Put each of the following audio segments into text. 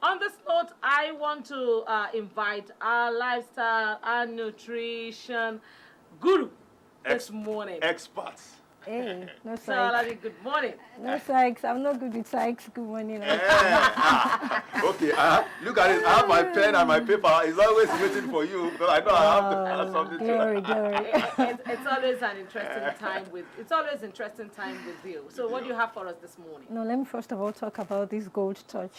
On this note, I want to invite our lifestyle and nutrition guru this morning. Experts. Hey, no So, psychs. Alabi, good morning. No psychs. I'm not good with psychs. Good morning. Okay, look at it. I have my pen and my paper. It's always waiting for you because I know I have to add something to Glory, it. glory. It's always an interesting time with. It's always interesting time with you. So, what do you have for us this morning? No, let me first of all talk about this gold touch.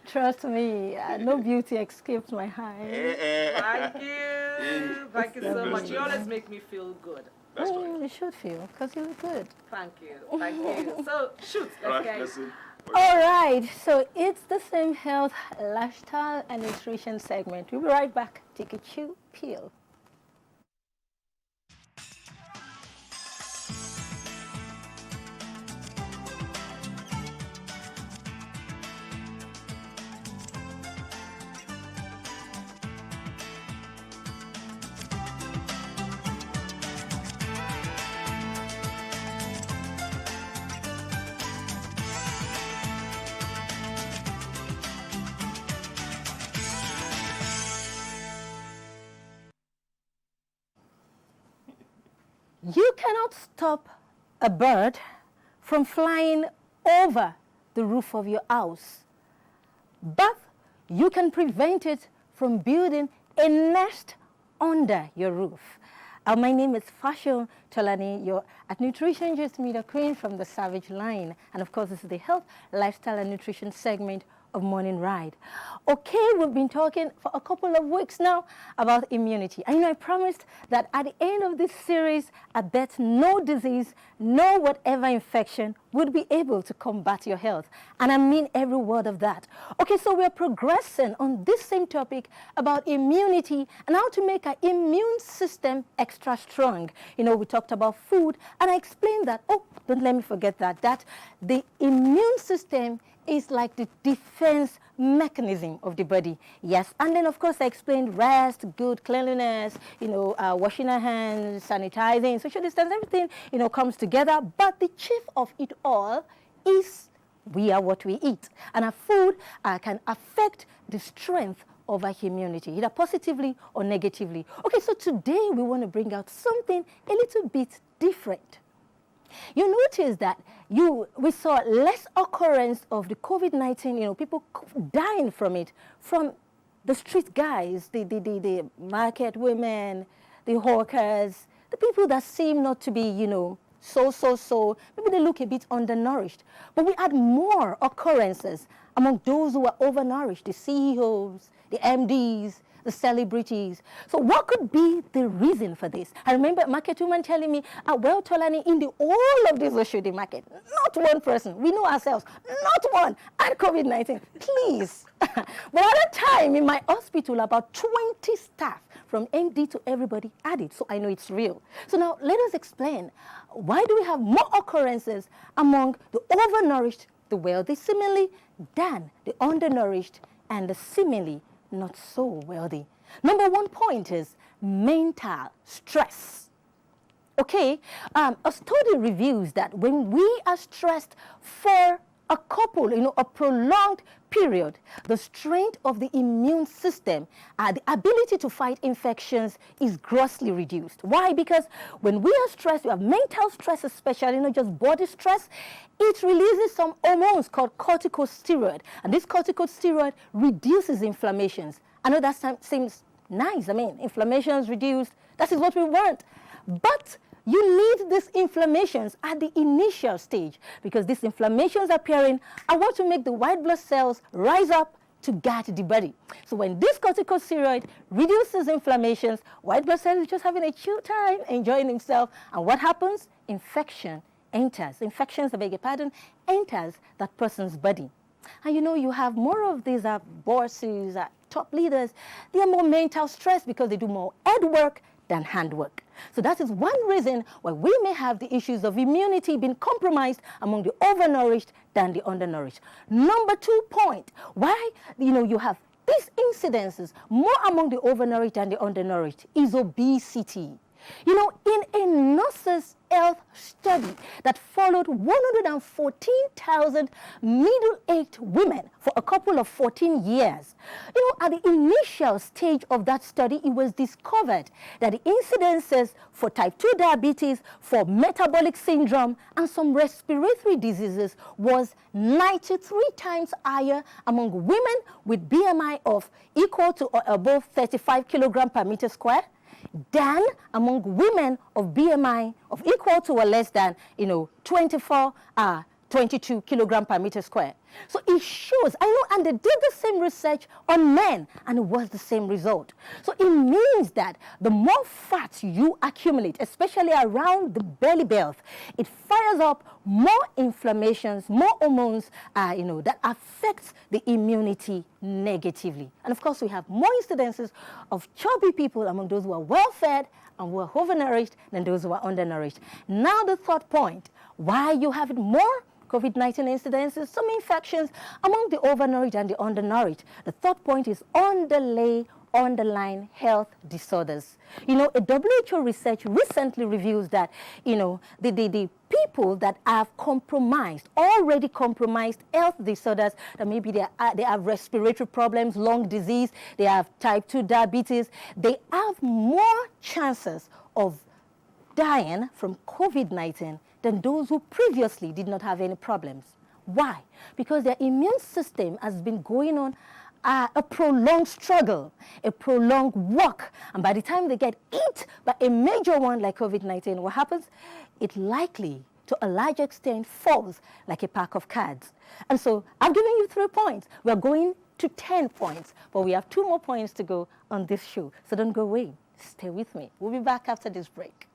Trust me, no beauty escaped my eyes. Thank you. Thank you so much. You always make me feel good. That's right. You should feel, because you look good. Thank you. Thank you. So, shoot. Let's Right, get listen. All right, so it's the same health, lifestyle, and nutrition segment. We'll be right back. Take a chew, peel. You cannot stop a bird from flying over the roof of your house, but you can prevent it from building a nest under your roof. My name is Fashion Tolani, your at Nutrition Just Meet a Queen from the Savage Line. And of course, this is the health, lifestyle, and nutrition segment of Morning Ride. Okay, we've been talking for a couple of weeks now about immunity. And I promised that at the end of this series, I bet no disease, no whatever infection would be able to combat your health. And I mean every word of that. Okay, so we're progressing on this same topic about immunity and how to make our immune system extra strong. We talked about food, and I explained that, don't let me forget that the immune system is like the defense mechanism of the body. Yes, and then of course I explained rest, good cleanliness, washing our hands, sanitizing, social distance, everything, comes together. But the chief of it all is we are what we eat. And our food can affect the strength of our immunity, either positively or negatively. Okay, so today we want to bring out something a little bit different. You notice that we saw less occurrence of the COVID-19, people dying from it, from the street guys, the market women, the hawkers, the people that seem not to be, so. Maybe they look a bit undernourished. But we had more occurrences among those who are overnourished, the CEOs, the MDs, the celebrities. So what could be the reason for this? I remember a market woman telling me, well, Tolani, in the whole of this Oshodi market, not one person, we know ourselves, not one, had COVID-19, please. But at that time in my hospital, about 20 staff from MD to everybody had it, so I know it's real. So now let us explain, why do we have more occurrences among the overnourished, the wealthy, seemingly, than the undernourished and the seemingly not so wealthy? Number one point is mental stress. Okay, a study reveals that when we are stressed for a couple, a prolonged period, the strength of the immune system, the ability to fight infections is grossly reduced. Why? Because when we are stressed, we have mental stress especially, not just body stress, it releases some hormones called corticosteroid. And this corticosteroid reduces inflammations. I know that seems nice. I mean, inflammation is reduced. That is what we want. But you need these inflammations at the initial stage, because these inflammations appearing are what to make the white blood cells rise up to guard the body. So when this corticosteroid reduces inflammations, white blood cells is just having a chill time, enjoying himself. And what happens? Infections, I beg your pardon, enters that person's body. And you have more of these bosses, top leaders. They are more mental stress because they do more head work than handwork. So that is one reason why we may have the issues of immunity being compromised among the overnourished than the undernourished. Number 2 point, why you have these incidences more among the overnourished than the undernourished is obesity. In a nurse's health study that followed 114,000 middle-aged women for a couple of 14 years. You know, at the initial stage of that study, it was discovered that the incidences for type 2 diabetes, for metabolic syndrome, and some respiratory diseases was 93 times higher among women with BMI of equal to or above 35 kilogram per meter square than among women of BMI of equal to or less than, 22 kilogram per meter square. So it shows, I know, and they did the same research on men, and it was the same result. So it means that the more fat you accumulate, especially around the belly belt, it fires up more inflammations, more hormones, that affects the immunity negatively. And of course, we have more incidences of chubby people among those who are well-fed and who are overnourished than those who are undernourished. Now the third point, why you have more COVID-19 incidences, some infections among the overnourished and the undernourished. The third point is underlying health disorders. You know, a WHO research recently reveals that, the people that have already compromised health disorders, that maybe they have respiratory problems, lung disease, they have type 2 diabetes, they have more chances of dying from COVID-19 than those who previously did not have any problems. Why? Because their immune system has been going on a prolonged struggle, a prolonged work. And by the time they get hit by a major one like COVID-19, what happens? It likely, to a large extent, falls like a pack of cards. And so I've given you 3 points. We're going to 10 points, but we have 2 more points to go on this show. So don't go away. Stay with me. We'll be back after this break.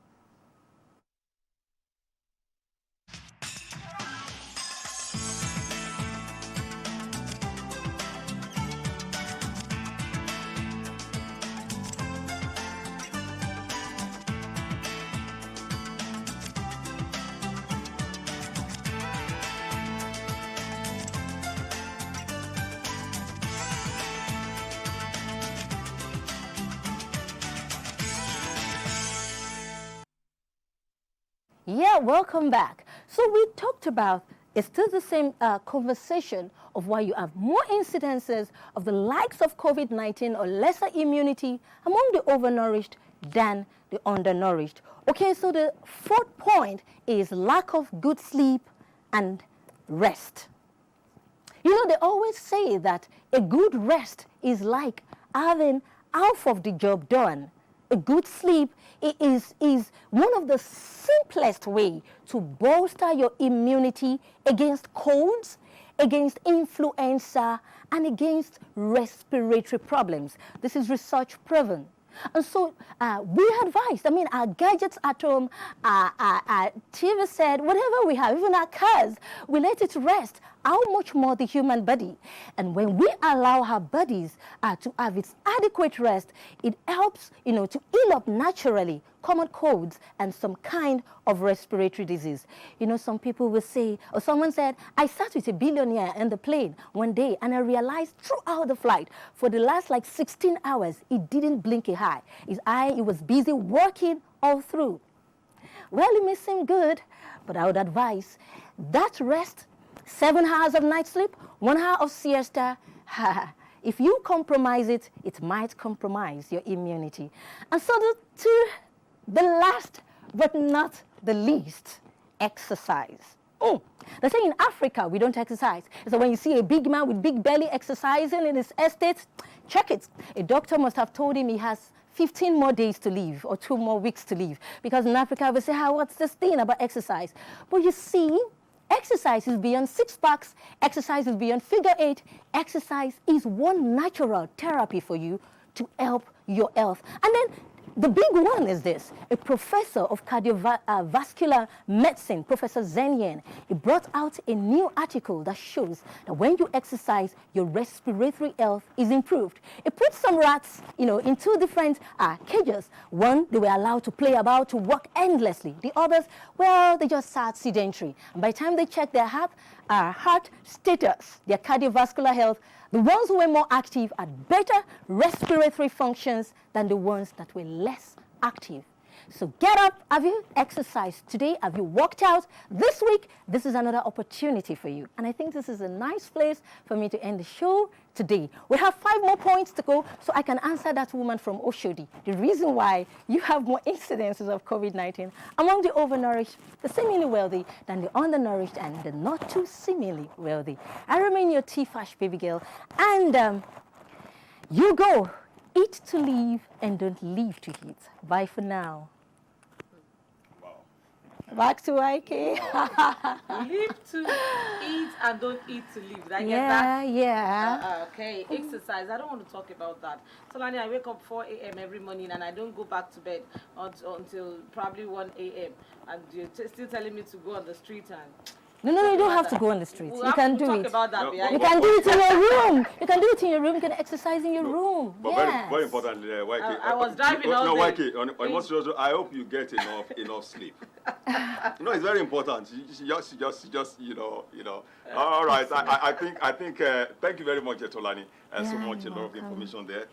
Yeah, welcome back. So we talked about, it's still the same conversation of why you have more incidences of the likes of COVID-19 or lesser immunity among the overnourished than the undernourished. Okay, so the fourth point is lack of good sleep and rest. You know, they always say that a good rest is like having half of the job done. A good sleep is one of the simplest way to bolster your immunity against colds, against influenza, and against respiratory problems. This is research proven. And so we advise, our gadgets at home, our TV set, whatever we have, even our cars, we let it rest. How much more the human body? And when we allow our bodies to have its adequate rest, it helps, to heal up naturally common colds and some kind of respiratory disease. You know, some people will say, or someone said, I sat with a billionaire in the plane one day and I realized throughout the flight, for the last 16 hours, he didn't blink an eye. He was busy working all through. Well, it may seem good, but I would advise that rest, 7 hours of night sleep, 1 hour of siesta, if you compromise it, it might compromise your immunity. And so the last but not the least, exercise. They say in Africa, we don't exercise. So when you see a big man with big belly exercising in his estate, check it. A doctor must have told him he has 15 more days to live or 2 more weeks to live. Because in Africa, we say, what's this thing about exercise? But you see, exercise is beyond 6-packs. Exercise is beyond figure 8. Exercise is one natural therapy for you to help your health. And then the big one is this. A professor of cardiovascular medicine, Professor Zenyen, he brought out a new article that shows that when you exercise, your respiratory health is improved. He put some rats, in 2 different cages. One, they were allowed to play about, to work endlessly. The others, well, they just sat sedentary. And by the time they checked their heart status, their cardiovascular health, the ones who were more active had better respiratory functions than the ones that were less active. So get up. Have you exercised today? Have you walked out? This week, this is another opportunity for you. And I think this is a nice place for me to end the show today. We have 5 more points to go, so I can answer that woman from Oshodi. The reason why you have more incidences of COVID-19 among the overnourished, the seemingly wealthy, than the undernourished and the not too seemingly wealthy. I remain your T-Fash baby girl, and you go. Eat to live and don't live to eat. Bye for now. Wow. Back to Ike. Live to eat and don't eat to live. Did I get that? Yeah. Okay, exercise. I don't want to talk about that. Tolani, I wake up 4 a.m. every morning and I don't go back to bed until probably 1 a.m. And you're still telling me to go on the street and... No, you don't have to go on the streets. You can do it. About that No, behind You but- can do it in your room. You can do it in your room. You can exercise in your room. But Yes. very importantly, YK. I was driving all no, day. YK, on most also, I hope you get enough sleep. It's very important. You just you know. All right. I think. Thank you very much, Tolani. So Yeah, much, a you're lot of welcome. information there.